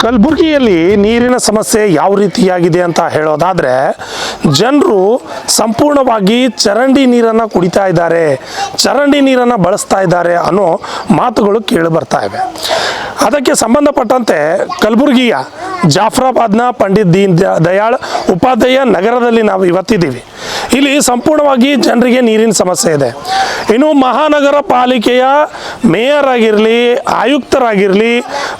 ಕಲಬುರಗಿಯಲ್ಲಿ ನೀರಿನ ಸಮಸ್ಯೆ ಯಾವ ರೀತಿಯಾಗಿದೆ ಅಂತ ಹೇಳೋದಾದರೆ, ಜನರು ಸಂಪೂರ್ಣವಾಗಿ ಚರಂಡಿ ನೀರನ್ನು ಕುಡಿತಾ ಇದ್ದಾರೆ, ಚರಂಡಿ ನೀರನ್ನು ಬಳಸ್ತಾ ಇದ್ದಾರೆ ಅನ್ನೋ ಮಾತುಗಳು ಕೇಳಿ ಬರ್ತಾ ಇವೆ. ಅದಕ್ಕೆ ಸಂಬಂಧಪಟ್ಟಂತೆ ಕಲಬುರಗಿಯ ಜಾಫರಾಬಾದ್ನ ಪಂಡಿತ್ ದೀನ್ ದಯಾಳ್ ಉಪಾಧ್ಯಾಯ ನಗರದಲ್ಲಿ ನಾವು ಇವತ್ತಿದ್ದೀವಿ. ಇಲ್ಲಿ ಸಂಪೂರ್ಣವಾಗಿ ಜನರಿಗೆ ನೀರಿನ ಸಮಸ್ಯೆ ಇದೆ. ಇನ್ನು ಮಹಾನಗರ ಪಾಲಿಕೆಯ ಮೇಯರ್ ಆಗಿರಲಿ, ಆಯುಕ್ತರಾಗಿರಲಿ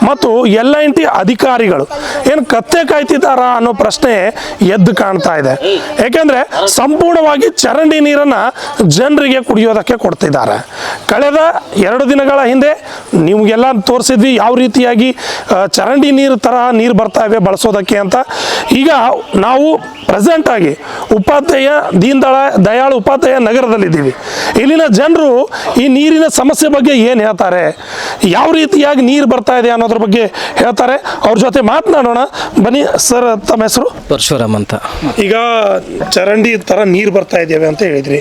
ಮತ್ತು LNT ಅಧಿಕಾರಿಗಳು ಏನು ಕತ್ತೆ ಕಾಯ್ತಿದ್ದಾರಾ ಅನ್ನೋ ಪ್ರಶ್ನೆ ಎದ್ದು ಕಾಣ್ತಾ ಇದೆ. ಯಾಕೆಂದರೆ ಸಂಪೂರ್ಣವಾಗಿ ಚರಂಡಿ ನೀರನ್ನು ಜನರಿಗೆ ಕುಡಿಯೋದಕ್ಕೆ ಕೊಡ್ತಿದ್ದಾರೆ. ಕಳೆದ 2 ದಿನಗಳ ಹಿಂದೆ ನಿಮಗೆಲ್ಲ ತೋರಿಸಿದ್ವಿ ಯಾವ ರೀತಿಯಾಗಿ ಚರಂಡಿ ನೀರು ತರಹ ನೀರು ಬರ್ತಾ ಇವೆ ಬಳಸೋದಕ್ಕೆ ಅಂತ. ಈಗ ನಾವು ಪ್ರೆಸೆಂಟ್ ಆಗಿ ಉಪಾಧ್ಯಾಯ ದೀನ್ ದಯಾಳ್ ಉಪಾಧ್ಯಾಯ ನಗರದಲ್ಲಿದ್ದೀವಿ. ಇಲ್ಲಿನ ಜನರು ಈ ನೀರಿನ ಸಮಸ್ಯೆ ಬಗ್ಗೆ ಏನು ಹೇಳ್ತಾರೆ, ಯಾವ ರೀತಿಯಾಗಿ ನೀರು ಬರ್ತಾ ಇದೆ ಅನ್ನೋದ್ರ ಬಗ್ಗೆ ಹೇಳ್ತಾರೆ. ಅವ್ರ ಜೊತೆ ಮಾತನಾಡೋಣ ಬನ್ನಿ. ಸರ್, ತಮ್ಮ ಹೆಸರು? ಪರಶುರಾಮ್ ಅಂತ. ಈಗ ಚರಂಡಿ ತರ ನೀರು ಬರ್ತಾ ಇದ್ದೇವೆ ಅಂತ ಹೇಳಿದ್ರಿ,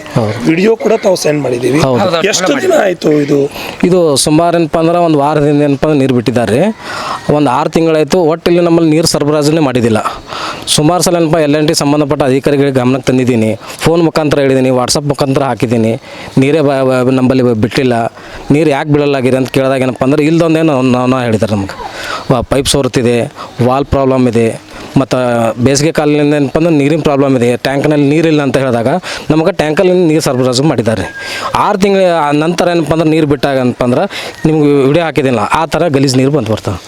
ವಿಡಿಯೋ ಕೂಡ ತಾವು ಸೆಂಡ್ ಮಾಡಿದ್ದೀವಿ. ಎಷ್ಟು ದಿನ ಆಯ್ತು ಇದು ಸುಮಾರು ಏನಪ್ಪ ಅಂದ್ರೆ ಒಂದು ವಾರದಿಂದ ಏನಪ್ಪ ಅಂದ್ರೆ ನೀರು ಬಿಟ್ಟಿದ್ದಾರೆ. ಒಂದು 6 ತಿಂಗಳಾಯಿತು. ಒಟ್ಟಿಲ್ಲಿ ನಮ್ಮಲ್ಲಿ ನೀರು ಸರಬರಾಜನ್ನೇ ಮಾಡಿದ್ದಿಲ್ಲ. ಸುಮಾರು ಸಲ ಏನಪ್ಪ LNT ಸಂಬಂಧಪಟ್ಟ ಅಧಿಕಾರಿಗಳಿಗೆ ಗಮನಕ್ಕೆ ತಂದಿದ್ದೀನಿ, ಫೋನ್ ಮುಖಾಂತರ ಹೇಳಿದ್ದೀನಿ, ವಾಟ್ಸಪ್ ಮುಖಾಂತರ ಹಾಕಿದ್ದೀನಿ. ನೀರೇ ನಮ್ಮಲ್ಲಿ ಬಿಟ್ಟಿಲ್ಲ, ನೀರು ಯಾಕೆ ಬೀಳಲಾಗಿದೆ ಅಂತ ಕೇಳಿದಾಗ ಏನಪ್ಪ ಅಂದ್ರೆ ಇಲ್ದೊಂದೇನು ನಾವು ಹೇಳಿದ್ದಾರೆ. ನಮ್ಗೆ ಪೈಪ್ ಸೋರ್ತಿದೆ, ವಾಲ್ ಪ್ರಾಬ್ಲಮ್ ಇದೆ, ಮತ್ತು ಬೇಸಿಗೆ ಕಾಲದಿಂದ ಏನಪ್ಪ ಅಂದ್ರೆ ನೀರಿನ ಪ್ರಾಬ್ಲಮ್ ಇದೆ, ಟ್ಯಾಂಕ್ನಲ್ಲಿ ನೀರಿಲ್ಲ ಅಂತ ಹೇಳಿದಾಗ ನಮಗೆ ಟ್ಯಾಂಕಲ್ಲಿ ನೀರು ಸರಬರಾಜು ಮಾಡಿದ್ದಾರೆ. 6 ತಿಂಗಳ ನಂತರ ಏನಪ್ಪ ಅಂದ್ರೆ ನೀರು ಬಿಟ್ಟಾಗ ಏನಪ್ಪ ಅಂದ್ರೆ ನಿಮ್ಗೆ ವಿಡಿಯೋ ಹಾಕಿದ್ದಿಲ್ಲ, ಆ ಥರ ಗಲೀಜು ನೀರು ಬಂದು ಬರ್ತಾವೆ.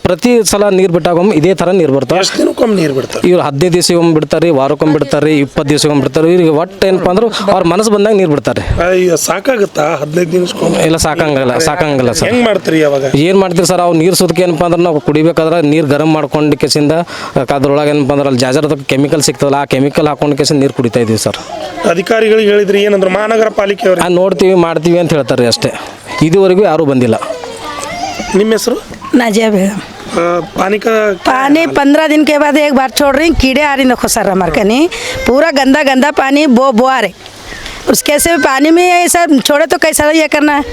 ಪ್ರತಿ ಸಲ ನೀರು ಬಿಟ್ಟಾಗೊಮ್ಮೆ ಇದೇ ಥರ ನೀರು ಬರ್ತಾವೆ. ನೀರು ಬಿಡ್ತಾರೆ ಇವ್ರು 15 ದಿವಸಕ್ಕೊಮ್ಮೆ ಬಿಡ್ತಾರೆ, ವಾರಕ್ಕೊಮ್ಮೆ ಬಿಡ್ತಾರೆ, 20 ದಿವಸಕ್ಕೊಮ್ಮೆ ಬಿಡ್ತಾರೆ. ಇವ್ರಿಗೆ ಒಟ್ಟು ಏನಪ್ಪ ಅಂದ್ರೆ ಅವ್ರ ಮನಸ್ಸು ಬಂದಾಗ ನೀರು ಬಿಡ್ತಾರೆ. ಸಾಕಾಗುತ್ತಾ 15 ದಿನಕ್ಕೊಮ್ಮೆ? ಇಲ್ಲ, ಸಾಕಂಗಿಲ್ಲ ಸರ್. ಹೆಂಗೆ ಮಾಡ್ತೀರಿ ಅವಾಗ? ಏನು ಮಾಡ್ತೀರಿ ಸರ್, ಅವು ನೀರು ಸುದಕ್ಕೆ ಏನಪ್ಪ ಅಂದ್ರೆ ನಾವು ಕುಡಿಬೇಕಾದ್ರೆ ನೀರು ಗರಂ ಮಾಡ್ಕೊಂಡು ಕೆಸಿಂದ ಅದ್ರೊಳಗೆ ಏನಪ್ಪ ಅಂದ್ರೆ ಅಲ್ಲಿ ಜಾಜರದ ಕೆಮಿಕಲ್ ಸಿಗ್ತದಲ್ಲ, ಆ ಕೆಮಿಕಲ್ ಹಾಕೊಂಡು ಕೆಸಿಂದ ನೀರು ಕುಡಿತಾ ಇದ್ದೀವಿ ಸರ್. ಅಧಿಕಾರಿಗಳಿಗೆ ಹೇಳಿದ್ರಿ ಏನಂದ್ರೆ? ಮಹಾನಗರ ಪಾಲಿಕೆ ಅವರು ನೋಡ್ತೀವಿ ಮಾಡ್ತೀವಿ ಅಂತ ಹೇಳ್ತಾರೆ ಅಷ್ಟೇ. ಇದುವರೆಗೂ ಯಾರೂ ಬಂದಿಲ್ಲ. ನಿಮ್ಮ ಹೆಸರು? नाजिया बेगम। पानी 15 दिन के बाद एक बार छोड़ रही, कीड़े आ रही देखो सर हमारे कनी, पूरा गंदा पानी बो आ रहे। उसके से पानी में ऐसा छोड़े तो कैसा ये करना है,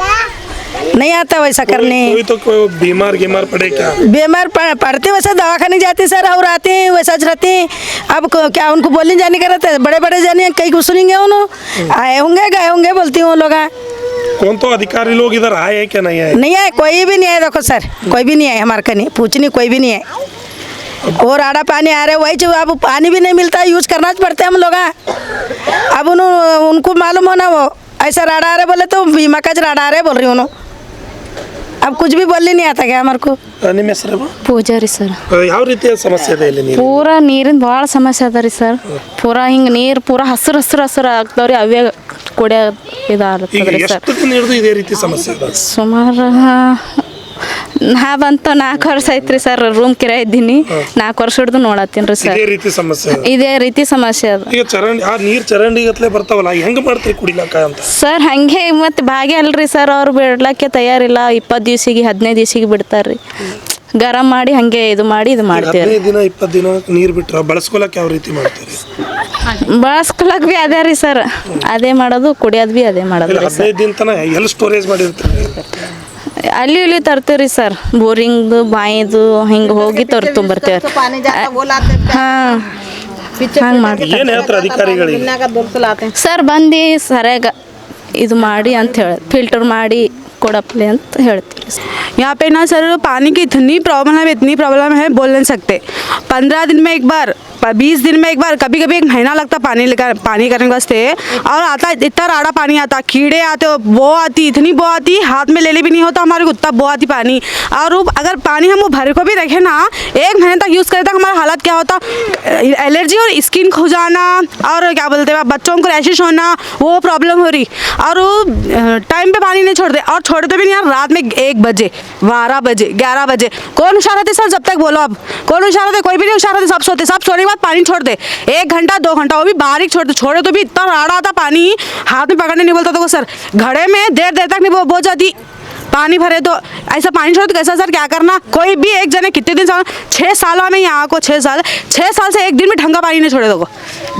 नहीं आता वैसा करने। कोई बीमार पड़े क्या? बीमार पड़ते वैसा दवाखाने जाते सर, और आते हैं वैसा रहते हैं। अब क्या उनको बोलने जाने का रहता है? बड़े जाने कहीं कुछ सुनेंगे, उन्होंने आए होंगे गए होंगे बोलती हूँ लोग। कौन तो अधिकारी लोग इधर आए क्या? नहीं आए? नहीं आए, कोई भी नहीं आए देखो सर, कोई भी नहीं आए हमारे कनी पूछनी, कोई भी नहीं आए। और आड़ा पानी आ रहे वही जो अब पानी भी नहीं मिलता, यूज करना पड़ता है हम लोग। अब उनको मालूम होना वो ऐसा राड़ा आ रहे बोले तो बीमा का राड़ा आ रहे बोल रही हूँ। अब कुछ भी बोलने नहीं आता क्या हमारे को? ನಿಮ್ಮ ಹೆಸರು? ಪೂಜಾ ರೀ ಸರ್. ಯಾವ ರೀತಿಯ ಸಮಸ್ಯೆ ಇದೆ ಇಲ್ಲಿ? ಪೂರಾ ನೀರಿನ ಭಾಳ ಸಮಸ್ಯೆ ಅದ ರೀ ಸರ್. ಪೂರಾ ಹಿಂಗೆ ನೀರು ಪೂರಾ ಹಸಿರು ಆಗ್ತಾವ್ರಿ, ಅವೇ ಕುಡಿಯೋ ಇದಾಗ್ತದೆ ರೀ ಸರ್. ಎಷ್ಟು ದಿನ ಹಿಡಿದು ಇದೇ ರೀತಿ ಸಮಸ್ಯೆ ಇದೆ? ಸುಮಾರು ನಾವಂತ 4 ವರ್ಷ ಐತ್ರಿ ಸರ್, ರೂಮ್ ಕಿರಾಯ ಇದ್ದೀನಿ. 4 ವರ್ಷ ಹಿಡಿದು ನೋಡತ್ತೀನಿ ರೀ ಸರ್. ಇದೇ ರೀತಿ ಸಮಸ್ಯೆ ಅದ. ಈಗ ನೀರು ಚರಂಡಿ ಗತ್ಲೆ ಬರ್ತಾವಲ್ಲ, ಹೆಂಗೆ ಮಾಡ್ತೀವಿ ಕುಡಿಲಕ್ಕ ಅಂತ? ಸರ್ ಹಂಗೆ ಮತ್ತೆ ಭಾಗ್ಯ ಅಲ್ರಿ ಸರ್, ಅವ್ರು ಬಿಡ್ಲಕ್ಕೆ ತಯಾರಿಲ್ಲ. 20 ದಿವಸಿಗೆ 15 ದಿವಸಿಗೆ ಬಿಡ್ತಾರ್ರಿ. ಗರಂ ಮಾಡಿ ಹಂಗೆ ಇದು ಮಾಡ್ತೀವಿ. 15 ದಿನ 20 ದಿನ ನೀರು ಬಿಟ್ರೆ ಬಳಸ್ಕೊಳಕ್ಕೆ ಯಾವ ರೀತಿ ಮಾಡ್ತೀರಿ? ಬಳಸ್ಕೊಳಕ್ ಬಿ ಅದೇ ರೀ ಸರ್, ಅದೇ ಮಾಡೋದು, ಕುಡಿಯೋದು ಬಿ ಅದೇ ಮಾಡೋದು. 15 ದಿನ ತನಕ ಎಲ್ಲಿ ಸ್ಟೋರೇಜ್ ಮಾಡಿರ್ತೀರಿ? ಅಲ್ಲಿ ಇಲ್ಲಿ ತರ್ತೀವಿ ಸರ್, ಬೋರಿಂಗ್ದು ಬಾಯಿದು ಹಿಂಗೆ ಹೋಗಿ ತುಂಬರ್ತೇವೆ. ಹಾಂ, ಹಂಗೆ ಮಾಡ್ತೀವಿ. ಏನು ಹೇಳ್ತಾರೆ ಅಧಿಕಾರಿಗಳಿಗೆ? ಸರ್ ಬಂದು ಸರಿಯಾಗಿ ಇದು ಮಾಡಿ ಅಂತ ಹೇಳಿ ಫಿಲ್ಟರ್ ಮಾಡಿ ಕೊಡಪ್ಲೆ ಅಂತ ಹೇಳ್ತೀವಿ. यहाँ पे ना सर पानी की इतनी प्रॉब्लम है बोल नहीं सकते। 15 दिन में एक बार, 20 दिन में एक बार, कभी कभी 1 महीना लगता पानी करने के वास्ते। और आता इतना राड़ा पानी आता, कीड़े आते, बो आती, इतनी बो आती, हाथ में ले भी नहीं होता हमारे को, उतना बो आती पानी। और अगर पानी हम वो भरे को भी रखे ना 1 महीने तक यूज़ करें तो हमारा हालत क्या होता, एलर्जी और स्किन खुजाना, और क्या बोलते हैं बच्चों को रैशेस होना, वो प्रॉब्लम हो रही। और टाइम पे पानी नहीं छोड़ते, और छोड़ते भी नहीं यार रात में 1 बजे, 12 बजे, 11 बजे। कौन हुशार रहते सर? जब तक बोलो अब कौन हुशार रहते? कोई भी नहीं हुशार रहते, सब सोते। सब सोने के बाद पानी छोड़ दे, 1 घंटा 2 घंटा, वो भी बारीक छोड़े तो भी इतना राड़ा आता पानी, हाथ में पकड़ने नहीं बोलता था वो सर। घड़े में देर तक नहीं बो जाती, पानी भरे तो ऐसा पानी छोड़ो तो कैसा सर, क्या करना? कोई भी एक जने कितने दिन से 6 साल में यहाँ को 6 साल से एक दिन में ढंग का पानी नहीं छोड़े देखो,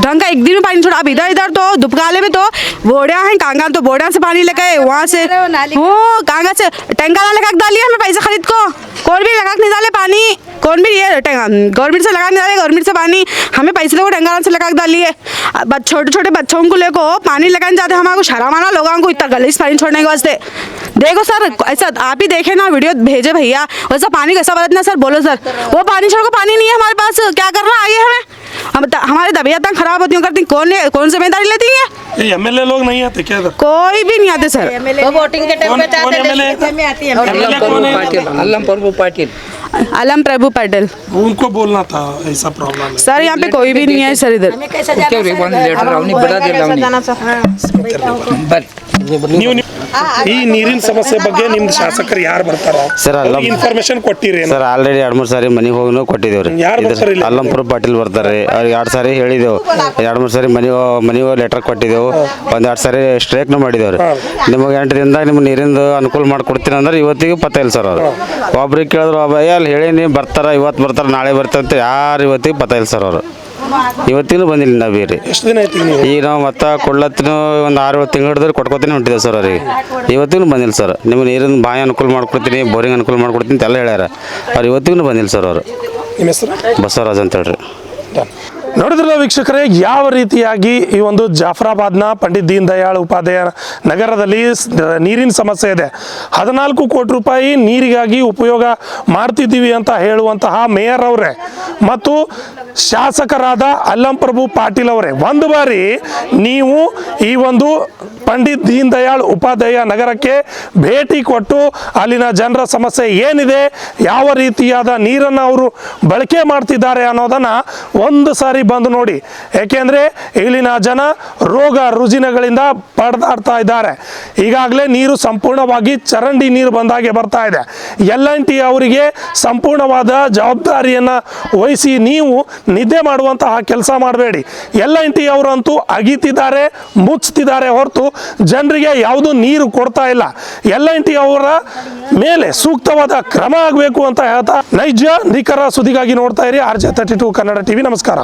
ढंग का एक दिन में पानी छोड़ा। अब इधर तो दुपकाले में तो बोड़िया हैं, कांगा तो बोड़िया से पानी लेके वहाँ से कांगा से टैंकर वाले लगा डालिए हमें पैसा खरीद को, कौन भी लगा नहीं डाले पानी, कौन भी ये गवर्नमेंट से लगा नहीं डाले, गवर्नमेंट से पानी हमें पैसे देखो टैंकर से लगा डालिए। छोटे छोटे बच्चों को लेको पानी लगाने जाते हमारे शर्म आना लोगों को इतना गलीस पानी छोड़ने के वास्ते। देखो सर ऐसा आप ही देखे ना, वीडियो भेजे भैया, वैसा पानी कैसा बरतना सर, बोलो सर। वो पानी छोड़ को पानी नहीं है हमारे पास, क्या करना आइए हमें, हमारी तबीयत खराब होती करती, कौन जिम्मेदारी लेती है? एमएलए लोग नहीं आते क्या इधर? कोई भी नहीं आते सर। वो वोटिंग के टाइम पे आती है। अलम प्रभु पाटिल, उनको बोलना था ऐसा प्रॉब्लम है सर यहाँ पे कोई भी नहीं है सर इधर। ನೀವು ಈ ನೀರಿನ ಸಮಸ್ಯೆ ಬಗ್ಗೆ ನಿಮ್ದು ಶಾಸಕರು ಯಾರು ಬರ್ತಾರ ಸರ್? ಇನ್ಫಾರ್ಮೇಶನ್ ಕೊಟ್ಟಿರಿ ಸರ್ ಆಲ್ರೆಡಿ 2-3 ಸಾರಿ ಮನೆಗೆ ಹೋಗಿ ಕೊಟ್ಟಿದ್ದೇವ್ರಿ. ಯಾರು ಬರ್ತಾರೆ ಇಲ್ಲಿ? ಅಲ್ಲಂಪುರ ಪಾಟೀಲ್ ಬರ್ತಾರೆ, ಅವ್ರಿಗೆ 2 ಸಾರಿ ಹೇಳಿದೆವು, 2-3 ಸಾರಿ ಮನೆ ಲೆಟರ್ ಕೊಟ್ಟಿದ್ದೆವು, 1-2 ಸಾರಿ ಸ್ಟ್ರೈಕ್ನು ಮಾಡಿದೇವ್ರಿ. ನಿಮಗೆ 8 ದಿನದಾಗ ನಿಮ್ಗೆ ನೀರಿಂದು ಅನುಕೂಲ ಮಾಡಿಕೊಡ್ತೀನಿ ಅಂದ್ರೆ ಇವತ್ತಿಗೂ ಪತ್ತ ಇಲ್ಲ ಸರ್. ಅವ್ರು ಒಬ್ರಿಗೆ ಕೇಳಿದ್ರು ಭಯ ಅಲ್ಲಿ ಹೇಳೀನಿ ಬರ್ತಾರೆ, ಇವತ್ತು ಬರ್ತಾರೆ ನಾಳೆ ಬರ್ತಾರೆ ಅಂತ, ಯಾರು ಇವತ್ತಿಗೂ ಪತ್ತ ಇಲ್ಲ ಸರ್. ಅವರು ಇವತ್ತಿನೂ ಬಂದಿಲ್ಲ ನಾವು ಬೇರೆ. ಎಷ್ಟು ದಿನ ಆಯ್ತು ನೀವು? ಈಗ ನಾವು ಮತ್ತೆ ಕೊಡ್ಲತ್ತಿನೂ ಒಂದು 6-7 ತಿಂಗಳು ಹಿಡಿದ್ರೆ ಕೊಟ್ಕೋತೀನಿ ಹೊಂಟಿದ್ದೇವೆ ಸರ್. ಅವ್ರಿಗೆ ಇವತ್ತಿಗೂ ಬಂದಿಲ್ಲ ಸರ್. ನಿಮ್ಗೆ ನೀರಿನ ಬಾಯಿ ಅನುಕೂಲ ಮಾಡ್ಕೊಡ್ತೀನಿ, ಬೋರಿಂಗ್ ಅನುಕೂಲ ಮಾಡ್ಕೊಡ್ತೀನಿ ಅಂತ ಎಲ್ಲ ಹೇಳ್ಯಾರ. ಅವ್ರು ಇವತ್ತಿಗೂ ಬಂದಿಲ್ಲ ಸರ್. ಅವರು ನಿಮ್ಮ ಹೆಸರು? ಬಸವರಾಜ್ ಅಂತ ಹೇಳ್ರಿ. ನೋಡಿದ್ರಲ್ಲ ವೀಕ್ಷಕರೇ, ಯಾವ ರೀತಿಯಾಗಿ ಈ ಒಂದು ಜಾಫರಾಬಾದ್ನ ಪಂಡಿತ್ ದೀನ್ ದಯಾಳ್ ಉಪಾಧ್ಯಾಯ ನಗರದಲ್ಲಿ ನೀರಿನ ಸಮಸ್ಯೆ ಇದೆ. 14 ಕೋಟಿ ರೂಪಾಯಿ ನೀರಿಗಾಗಿ ಉಪಯೋಗ ಮಾಡ್ತಿದ್ದೀವಿ ಅಂತ ಹೇಳುವಂತಹ ಮೇಯರ್ ಅವರೇ ಮತ್ತು ಶಾಸಕರಾದ ಅಲ್ಲಂ ಪ್ರಭು ಪಾಟೀಲ್ ಅವರೇ ಒಂದು ಬಾರಿ ನೀವು ಈ ಒಂದು ಪಂಡಿತ್ ದೀನ್ ದಯಾಳ್ ಉಪಾಧ್ಯಾಯ ನಗರಕ್ಕೆ ಭೇಟಿ ಕೊಟ್ಟು ಅಲ್ಲಿನ ಜನರ ಸಮಸ್ಯೆ ಏನಿದೆ, ಯಾವ ರೀತಿಯಾದ ನೀರನ್ನು ಅವರು ಬಳಕೆ ಮಾಡ್ತಿದ್ದಾರೆ ಅನ್ನೋದನ್ನು ಒಂದು ಸಾರಿ ಬಂದು ನೋಡಿ. ಏಕೆಂದರೆ ಇಲ್ಲಿನ ಜನ ರೋಗ ರುಜಿನಗಳಿಂದ ಪರದಾಡ್ತಾ ಇದ್ದಾರೆ. ಈಗಾಗಲೇ ನೀರು ಸಂಪೂರ್ಣವಾಗಿ ಚರಂಡಿ ನೀರು ಬಂದಾಗೆ ಬರ್ತಾ ಇದೆ. LNT ಅವರಿಗೆ ಸಂಪೂರ್ಣವಾದ ಜವಾಬ್ದಾರಿಯನ್ನು ವಹಿಸಿ ನೀವು ನಿದ್ದೆ ಮಾಡುವಂತಹ ಕೆಲಸ ಮಾಡಬೇಡಿ. LNT ಅವರಂತೂ ಅಗಿತಿದ್ದಾರೆ, ಮುಚ್ಚುತ್ತಿದ್ದಾರೆ ಹೊರತು ಜನರಿಗೆ ಯಾವುದು ನೀರು ಕೊಡ್ತಾ ಇಲ್ಲ. LNT ಅವರ ಮೇಲೆ ಸೂಕ್ತವಾದ ಕ್ರಮ ಆಗಬೇಕು ಅಂತ ಹೇಳ್ತಾ ನೈಜ ನಿಖರ ಸುದ್ದಿಗಾಗಿ ನೋಡ್ತಾ ಇರಿ RJ32 ಕನ್ನಡ TV. ನಮಸ್ಕಾರ.